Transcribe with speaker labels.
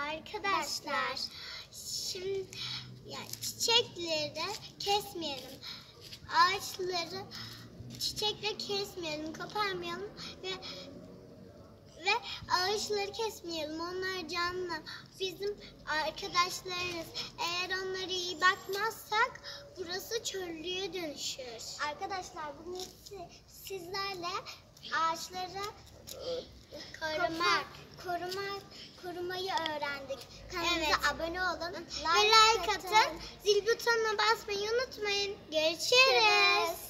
Speaker 1: Arkadaşlar, şimdi çiçekleri kesmeyelim. Ağaçları çiçekle kesmeyelim, koparmayalım ve ağaçları kesmeyelim. Onlar canlı. Bizim arkadaşlarımız. Eğer onlara iyi bakmazsak burası çöllüğe dönüşür. Arkadaşlar, bugün sizlerle ağaçları korumayı öğrendik. Kanalımıza abone olun. Ve like atın. Zil butonuna basmayı unutmayın. Görüşürüz.